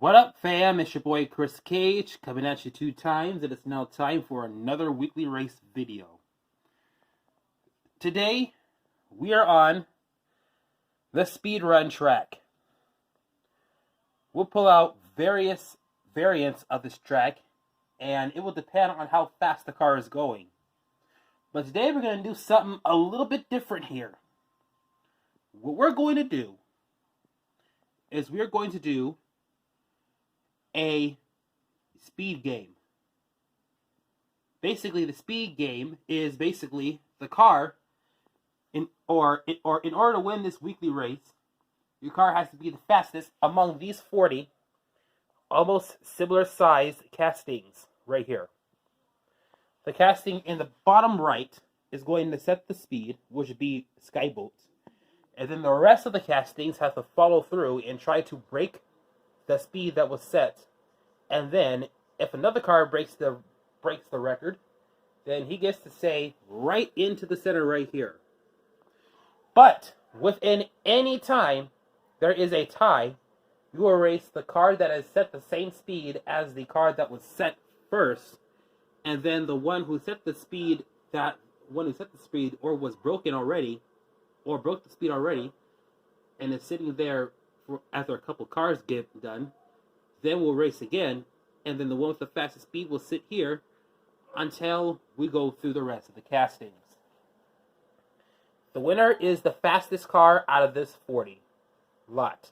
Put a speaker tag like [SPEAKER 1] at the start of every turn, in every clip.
[SPEAKER 1] What up, fam? It's your boy Chris Cage coming at you 2 times, and it's now time for another weekly race video. Today, we are on the speed run track. We'll pull out various variants of this track, and it will depend on how fast the car is going. But today, we're going to do something a little bit different here. What we're going to do is we're going to do a speed game. Basically, the speed game is basically the car, in order to win this weekly race, your car has to be the fastest among these 40 almost similar sized castings right here. The casting in the bottom right is going to set the speed, which would be Skyboat, and then the rest of the castings have to follow through and try to break the speed that was set. And then if another car breaks the record, then he gets to say right into the center right here. But within any time there is a tie, you will race the car that has set the same speed as the car that was set first, and then the one who set the speed or was broken already, or broke the speed already, and is sitting there after a couple cars get done, then we'll race again, and then the one with the fastest speed will sit here until we go through the rest of the castings. The winner is the fastest car out of this 40 lot.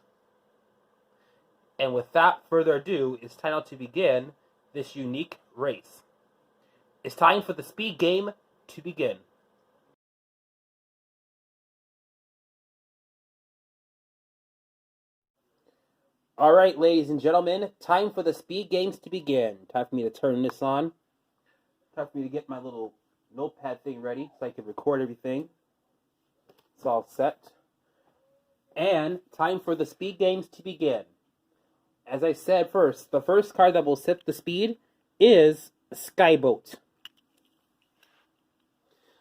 [SPEAKER 1] And without further ado, it's time to begin this unique race. It's time for the speed game to begin. Alright, ladies and gentlemen, time for the speed games to begin. Time for me to turn this on. Time for me to get my little notepad thing ready so I can record everything. It's all set. And time for the speed games to begin. As I said first, the first car that will set the speed is Skyboat.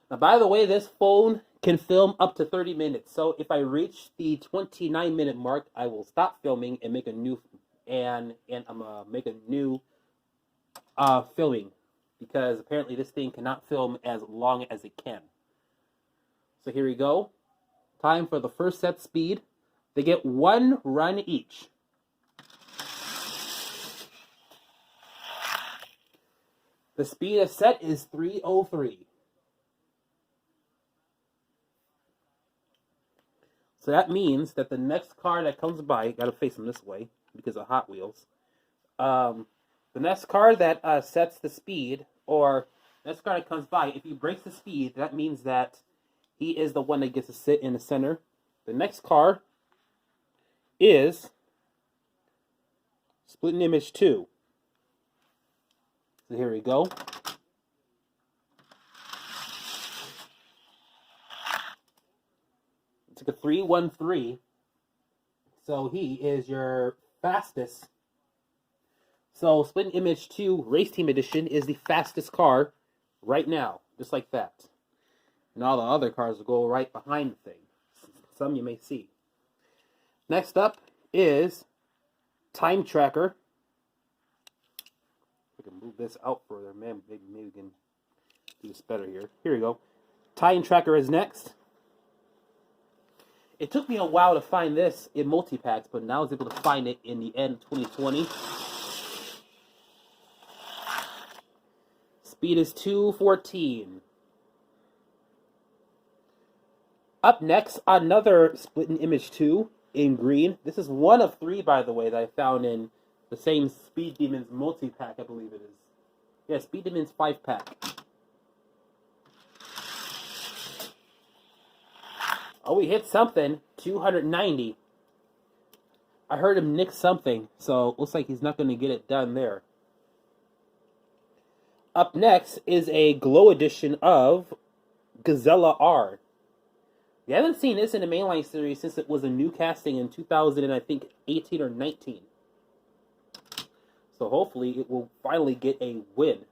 [SPEAKER 1] Now, by the way, this phone can film up to 30 minutes. So if I reach the 29-minute mark, I will stop filming and make a new filming, because apparently this thing cannot film as long as it can. So here we go. Time for the first set speed. They get 1 run each. The speed of set is 3:03. So that means that the next car that comes by, gotta face them this way because of Hot Wheels. The next car that sets the speed, or next car that comes by, if he breaks the speed, that means that he is the one that gets to sit in the center. The next car is Splitting Image 2. So here we go. It's like a 3:13. So he is your fastest. So Splitting Image 2 Race Team Edition is the fastest car right now. Just like that. And all the other cars will go right behind the thing. Some you may see. Next up is Time Tracker. I can move this out further. Man, maybe we can do this better here. Here we go. Time Tracker is next. It took me a while to find this in multi-packs, but now I was able to find it in the end of 2020. Speed is 2:14. Up next, another Splitting Image 2 in green. This is one of 3, by the way, that I found in the same Speed Demons multi-pack, I believe it is. Yeah, Speed Demons 5-pack. Oh, we hit something. 290. I heard him nick something, so looks like he's not going to get it done there. Up next is a glow edition of Gazella R. We haven't seen this in the mainline series since it was a new casting in 2018 or 19. So hopefully it will finally get a win.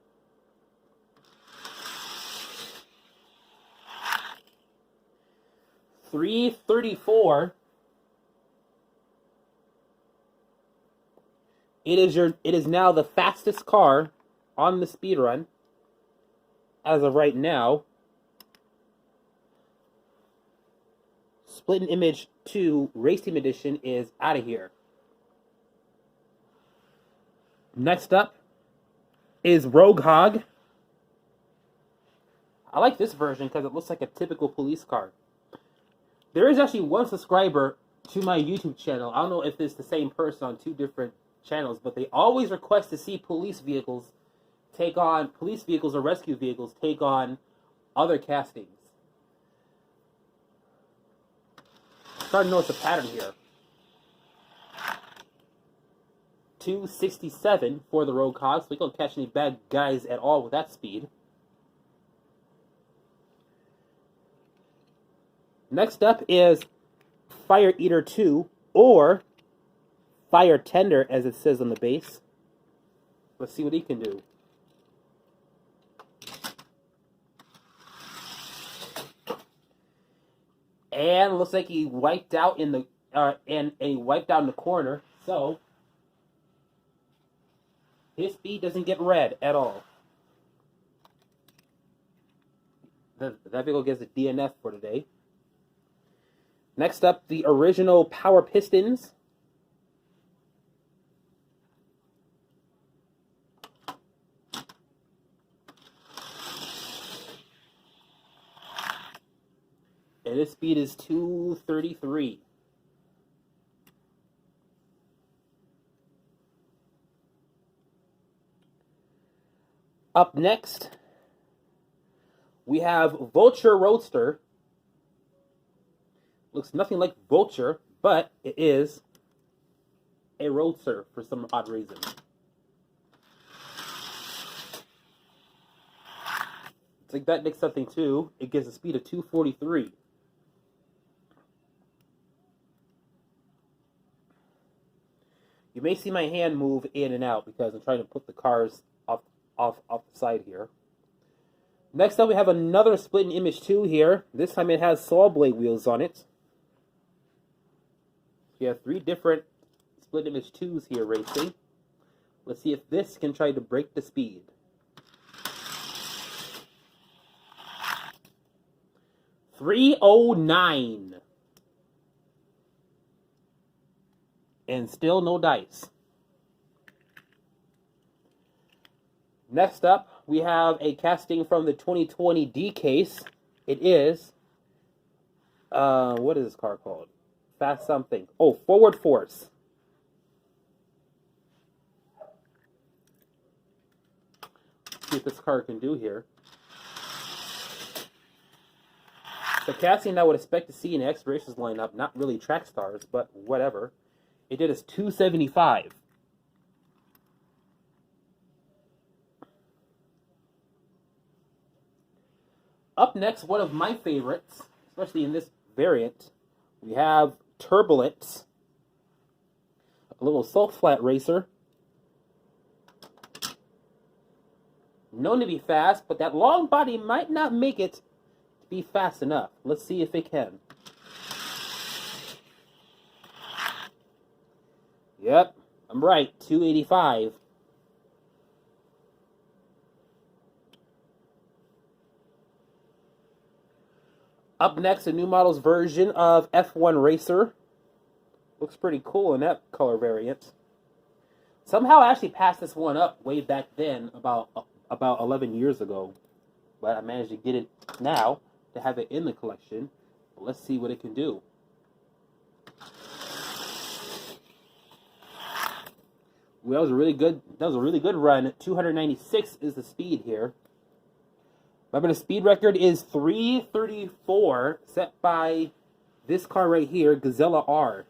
[SPEAKER 1] $334 It is now the fastest car on the speed run as of right now. Split and Image 2 Race Team Edition is out of here. Next up is Rogue Hog. I like this version because it looks like a typical police car. There is actually one subscriber to my YouTube channel. I don't know if it's the same person on two different channels, but they always request to see police vehicles or rescue vehicles take on other castings. Starting to notice a pattern here. 267 for the Rogue Hog, so we don't catch any bad guys at all with that speed. Next up is Fire Eater 2, or Fire Tender, as it says on the base. Let's see what he can do. And looks like he wiped out in the he wiped out in the corner, so his speed doesn't get red at all. That vehicle gets a DNF for today. Next up, the original Power Pistons. And his speed is 233. Up next, we have Vulture Roadster. Looks nothing like Vulture, but it is a Roadster for some odd reason. Take that next something too. It gives a speed of 243. You may see my hand move in and out because I'm trying to put the cars off the side here. Next up, we have another Split and Image 2 here. This time it has saw blade wheels on it. We have 3 different Split Image 2s here racing. Let's see if this can try to break the speed. .309. And still no dice. Next up, we have a casting from the 2020 D case. It is, what is this car called? Fast something. Oh, Forward Force. Let's see what this car can do here. The casting I would expect to see in the Explorations lineup, not really track stars, but whatever. It did is 275. Up next, one of my favorites, especially in this variant, we have Turbulence, a little salt flat racer. Known to be fast, but that long body might not make it to be fast enough. Let's see if it can. Yep, I'm right, 285. Up next, a new model's version of F1 Racer. Looks pretty cool in that color variant. Somehow I actually passed this one up way back then, about 11 years ago. But I managed to get it now to have it in the collection. But let's see what it can do. Well, that was a really good run. 296 is the speed here. Remember, the speed record is 334, set by this car right here, Gazella R.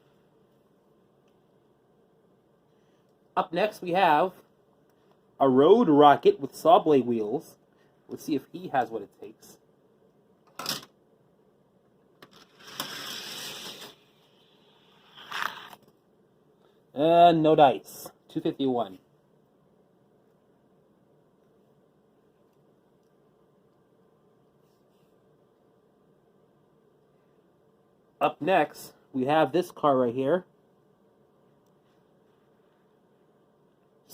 [SPEAKER 1] Up next, we have a Road Rocket with saw blade wheels. Let's see if he has what it takes. No dice. 251. Up next, we have this car right here.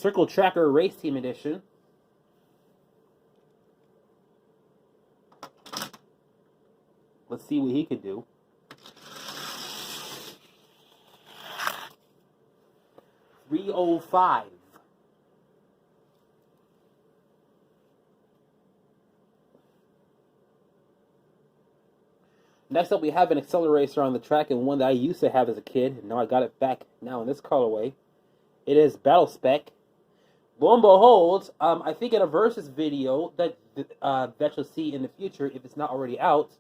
[SPEAKER 1] Circle Tracker Race Team Edition. Let's see what he can do. $305. Next up, we have an accelerator on the track, and one that I used to have as a kid. And now I got it back now in this colorway. It is Battle Spec. Lo and behold, I think in a Versus video that you'll see in the future, if it's not already out,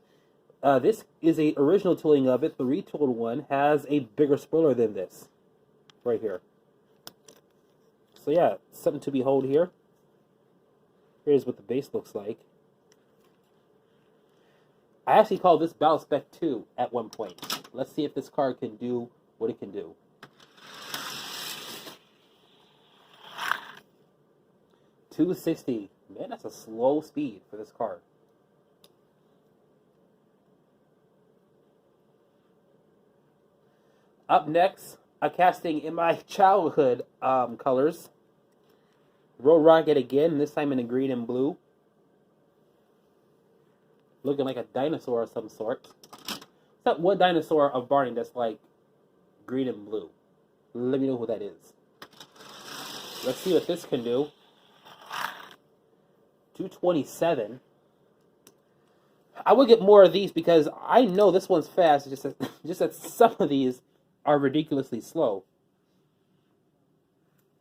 [SPEAKER 1] this is a original tooling of it. The retooled one has a bigger spoiler than this, right here. So yeah, something to behold here. Here's what the base looks like. I actually called this Battle Spec 2 at one point. Let's see if this car can do what it can do. $260. Man, that's a slow speed for this car. Up next, a casting in my childhood colors. Road Rocket again, this time in the green and blue. Looking like a dinosaur of some sort. Except one dinosaur of Barney that's like green and blue. Let me know who that is. Let's see what this can do. $227. I would get more of these because I know this one's fast. Just that some of these are ridiculously slow.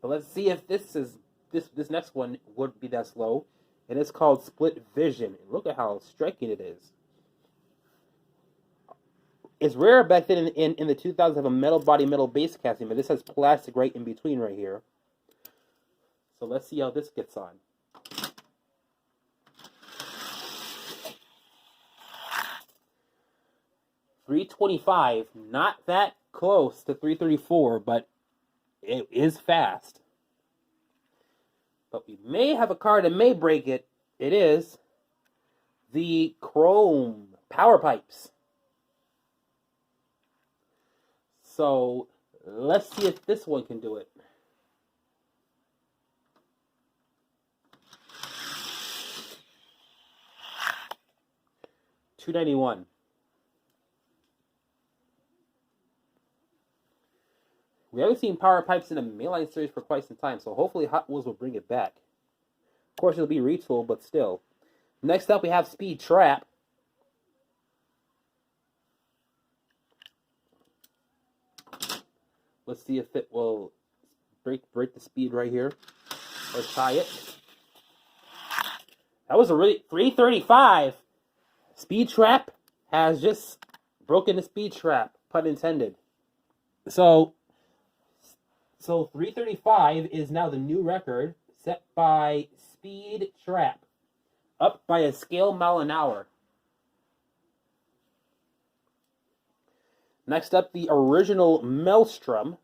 [SPEAKER 1] But let's see if this next one would be that slow. And it's called Split Vision. Look at how striking it is. It's rare back then in the 2000s to have a metal body, metal base casting, but this has plastic right in between right here. So let's see how this gets on. $325, not that close to $334, but it is fast. But we may have a car that may break it. It is the Chrome Power Pipes. So let's see if this one can do it. $291. We haven't seen Power Pipes in a mainline series for quite some time, so hopefully Hot Wheels will bring it back. Of course, it'll be retooled, but still. Next up, we have Speed Trap. Let's see if it will break the speed right here, or tie it. That was a really $335. Speed Trap has just broken the speed trap, pun intended. So $335 is now the new record set by Speed Trap, up by a scale mile an hour. Next up, the original Maelstrom.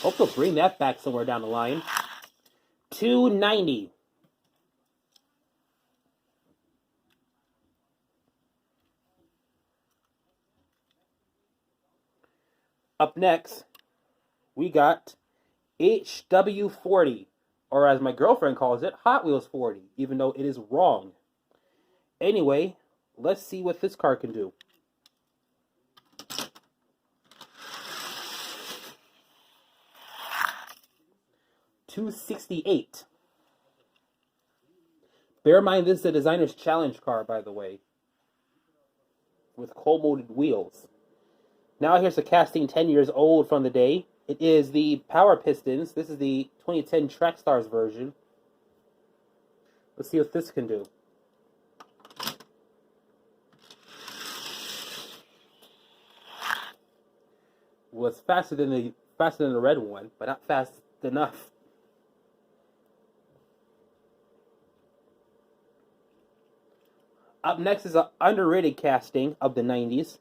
[SPEAKER 1] Hope they'll bring that back somewhere down the line. $290. Up next, we got HW40, or as my girlfriend calls it, Hot Wheels 40, even though it is wrong. Anyway, let's see what this car can do. $268. Bear in mind, this is a designer's challenge car, by the way, with cold-molded wheels. Now here's a casting 10 years old from the day. It is the Power Pistons. This is the 2010 Track Stars version. Let's see what this can do. Well, it's faster than the red one, but not fast enough. Up next is an underrated casting of the 90s.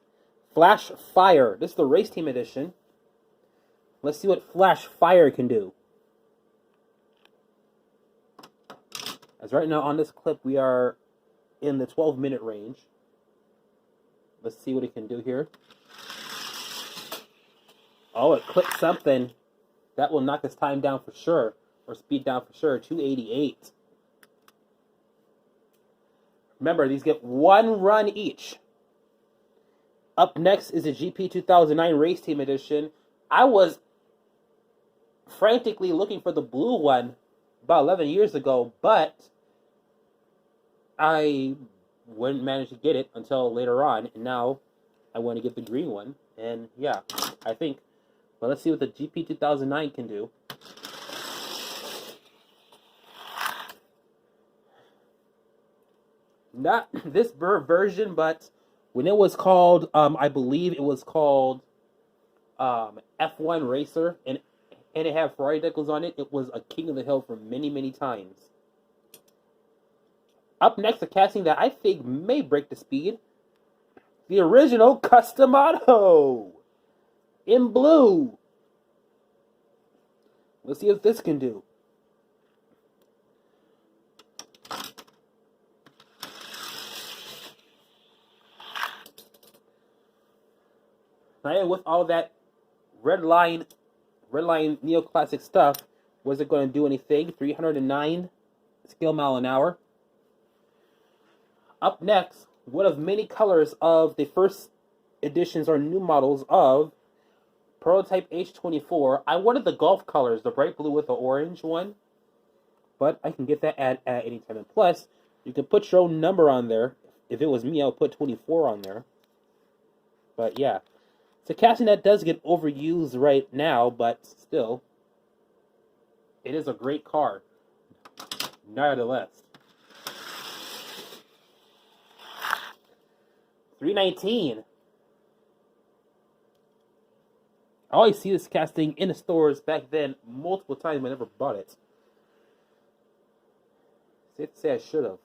[SPEAKER 1] Flash Fire. This is the Race Team Edition. Let's see what Flash Fire can do. As right now on this clip, we are in the 12-minute range. Let's see what it can do here. Oh, it clipped something. That will knock its time down for sure. Or speed down for sure. 288. Remember, these get 1 run each. Up next is the GP 2009 Race Team Edition. I was frantically looking for the blue one about 11 years ago, but I wouldn't manage to get it until later on, and now I want to get the green one. And yeah, I think. But let's see what the GP 2009 can do. Not this version, but when it was called, I believe it was called F1 Racer, and it had Ferrari decals on it. It was a king of the hill for many, many times. Up next, a casting that I think may break the speed. The original Custom Auto in blue. Let's see what this can do. And with all that red line neoclassic stuff, was it going to do anything? 309 scale mile an hour. Up next, one of many colors of the first editions or new models of Prototype H24. I wanted the Golf colors, the bright blue with the orange one, but I can get that at any time. And plus, you can put your own number on there. If it was me, I would put 24 on there. But yeah. It's a casting that does get overused right now, but still, it is a great car, nevertheless. 319. I always see this casting in the stores back then multiple times. I never bought it. Safe to say I should have.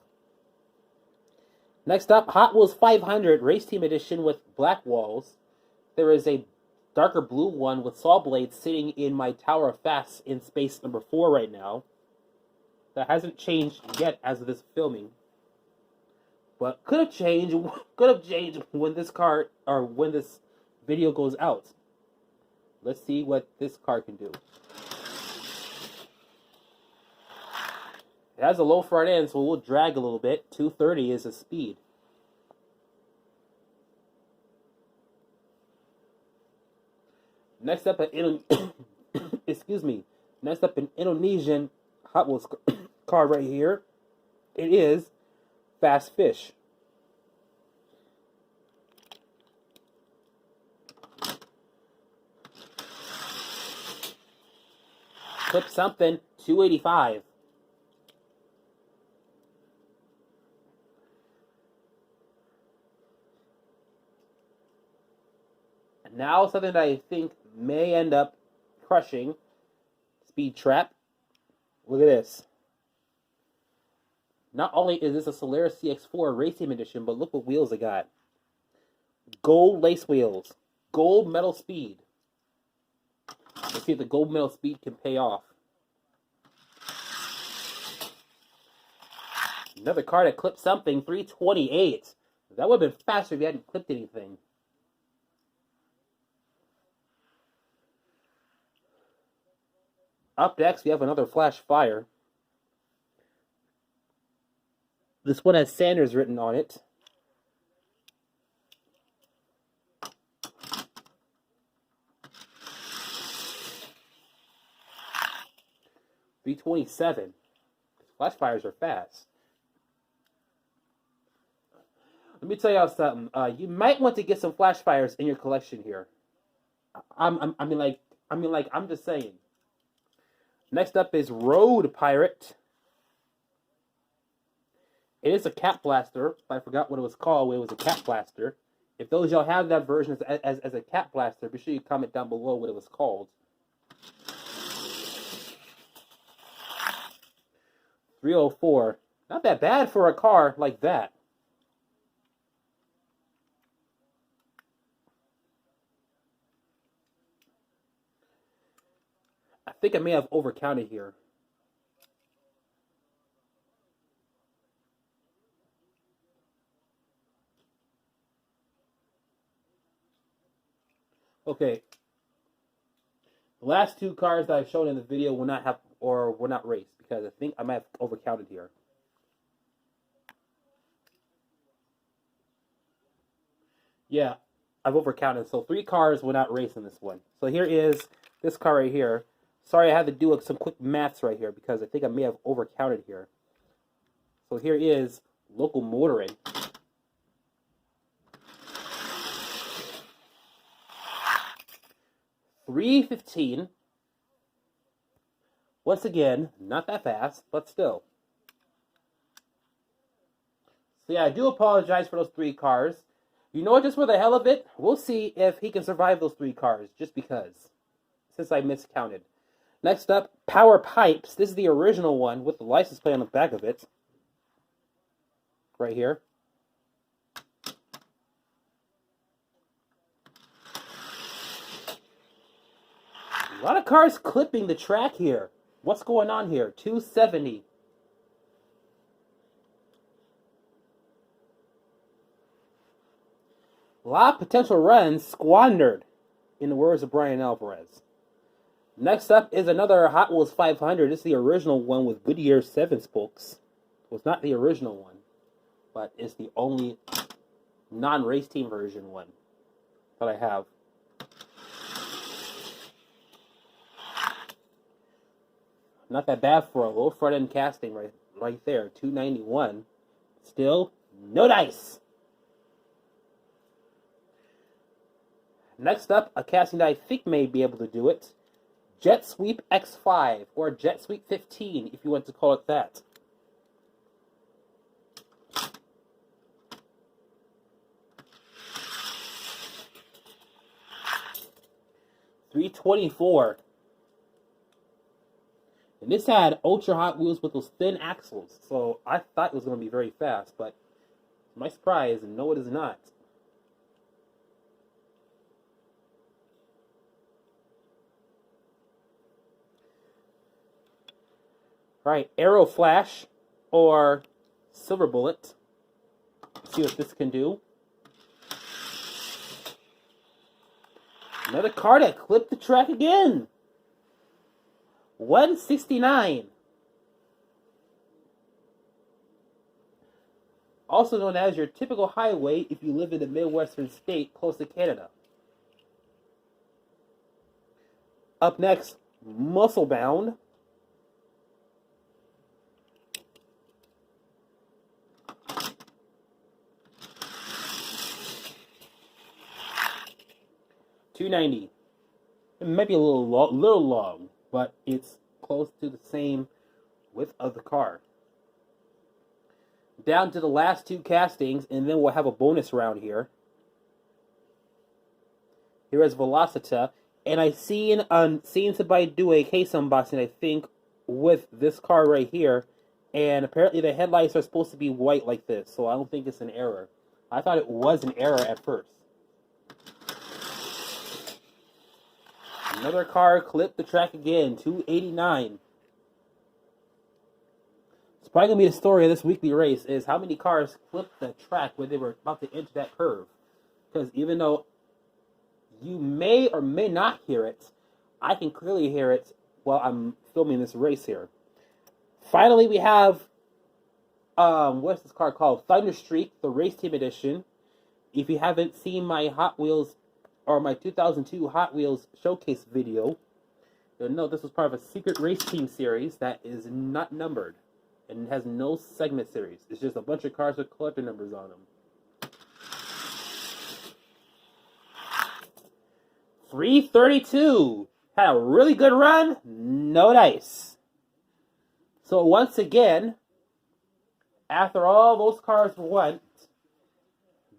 [SPEAKER 1] Next up, Hot Wheels 500 Race Team Edition with black walls. There is a darker blue one with saw blades sitting in my Tower of Fast in space number 4 right now. That hasn't changed yet as of this filming. But could have changed when this car, or when this video goes out. Let's see what this car can do. It has a low front end, so it will drag a little bit. 230 is the speed. Next up, Next up, an Indonesian Hot Wheels car right here. It is Fast Fish. Clip something, 285. And now something that I think may end up crushing. Speed Trap. Look at this. Not only is this a Solaris CX-4 Race Team Edition, but look what wheels it got. Gold lace wheels. Gold metal speed. Let's see if the gold metal speed can pay off. Another car that clipped something, 328. That would have been faster if you hadn't clipped anything. Up next, we have another Flash Fire. This one has Sanders written on it. $327. Flash Fires are fast. Let me tell y'all something. You might want to get some Flash Fires in your collection here. I'm just saying. Next up is Road Pirate. It is a Cat Blaster. I forgot what it was called when it was a Cat Blaster. If those of y'all have that version as a Cat Blaster, be sure you comment down below what it was called. 304. Not that bad for a car like that. I think I may have overcounted here. Okay. The last two cards that I've shown in the video will not have or will not race because I think I might have overcounted here. Yeah, I've overcounted. So 3 cards will not race in this one. So here is this card right here. Sorry, I had to do some quick maths right here because I think I may have overcounted here. So here is Local Motoring. $3.15. Once again, not that fast, but still. So yeah, I do apologize for those 3 cars. You know what, just for the hell of it, we'll see if he can survive those 3 cars, just because. Since I miscounted. Next up, Power Pipes. This is the original one with the license plate on the back of it. Right here. A lot of cars clipping the track here. What's going on here? 270. A lot of potential runs squandered, in the words of Brian Alvarez. Next up is another Hot Wheels 500. This is the original one with Goodyear 7 spokes. It was not the original one, but it's the only non-race team version one that I have. Not that bad for a low front end casting right there. $291. Still, no dice. Next up, a casting that I think may be able to do it. Jet Sweep X5, or Jet Sweep 15, if you want to call it that. $324. And this had Ultra Hot Wheels with those thin axles, so I thought it was going to be very fast, but to my surprise, no it is not. Alright, Aero Flash, or Silver Bullet. Let's see what this can do. Another card that clipped the track again. $169. Also known as your typical highway if you live in a Midwestern state close to Canada. Up next, Muscle Bound. $290. It might be a little long, but it's close to the same width of the car. Down to the last 2 castings, and then we'll have a bonus round here. Here is Velocita, and I seen somebody do a case unboxing, I think, with this car right here, and apparently the headlights are supposed to be white like this, so I don't think it's an error. I thought it was an error at first. Another car clipped the track again, $289. It's probably going to be the story of this weekly race, is how many cars clipped the track when they were about to enter that curve. Because even though you may or may not hear it, I can clearly hear it while I'm filming this race here. Finally, we have, what's this car called? Thunderstreak, the Race Team Edition. If you haven't seen my Hot Wheels, or my 2002 Hot Wheels showcase video, you'll know this was part of a secret race team series that is not numbered and has no segment series. It's just a bunch of cars with collector numbers on them. $332. Had a really good run, no dice. So once again, after all those cars went,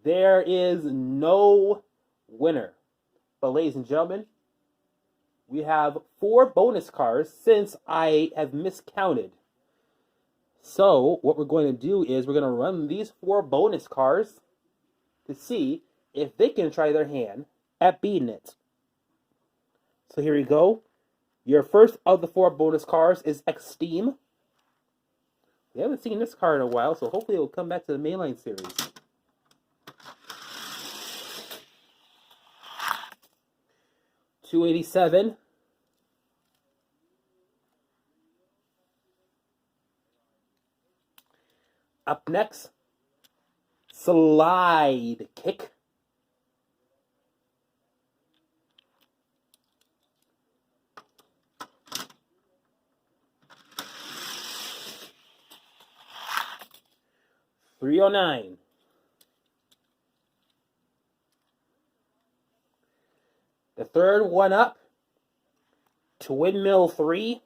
[SPEAKER 1] there is no winner. But ladies and gentlemen, we have 4 bonus cars since I have miscounted. So what we're going to do is we're going to run these 4 bonus cars to see if they can try their hand at beating it. So here we go. Your first of the 4 bonus cars is Extreme. We haven't seen this car in a while, so hopefully it will come back to the mainline series. 287. Up next, Slide Kick. $309. The third one up, Twin Mill 3.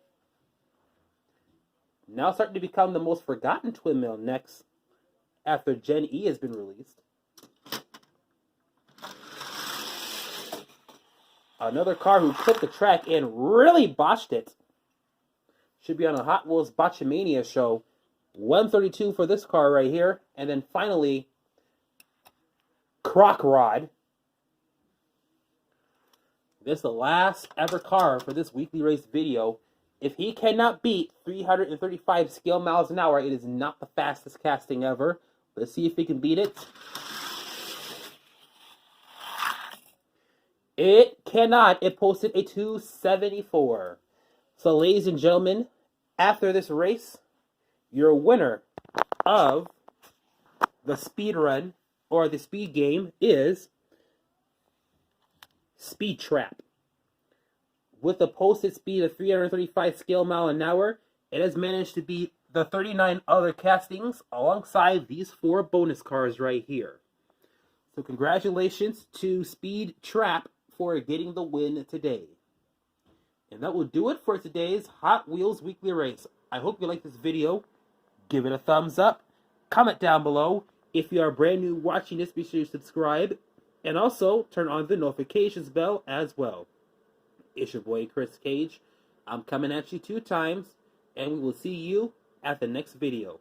[SPEAKER 1] Now starting to become the most forgotten Twin Mill next after Gen E has been released. Another car who took the track and really botched it. Should be on a Hot Wheels Botchamania show. 132 for this car right here. And then finally, Croc Rod. This is the last ever car for this weekly race video. If he cannot beat 335 scale miles an hour, it is not the fastest casting ever. Let's see if he can beat it. It cannot. It posted a 274. So, ladies and gentlemen, after this race, your winner of the speed run or the speed game is Speed Trap. With a posted speed of 335 scale mile an hour, it has managed to beat the 39 other castings alongside these 4 bonus cars right here. So congratulations to Speed Trap for getting the win today. And that will do it for today's Hot Wheels Weekly Race. I hope you liked this video. Give it a thumbs up. Comment down below. If you are brand new watching this, be sure to subscribe. And also, turn on the notifications bell as well. It's your boy, Chris Cage. I'm coming at you 2 times. And we will see you at the next video.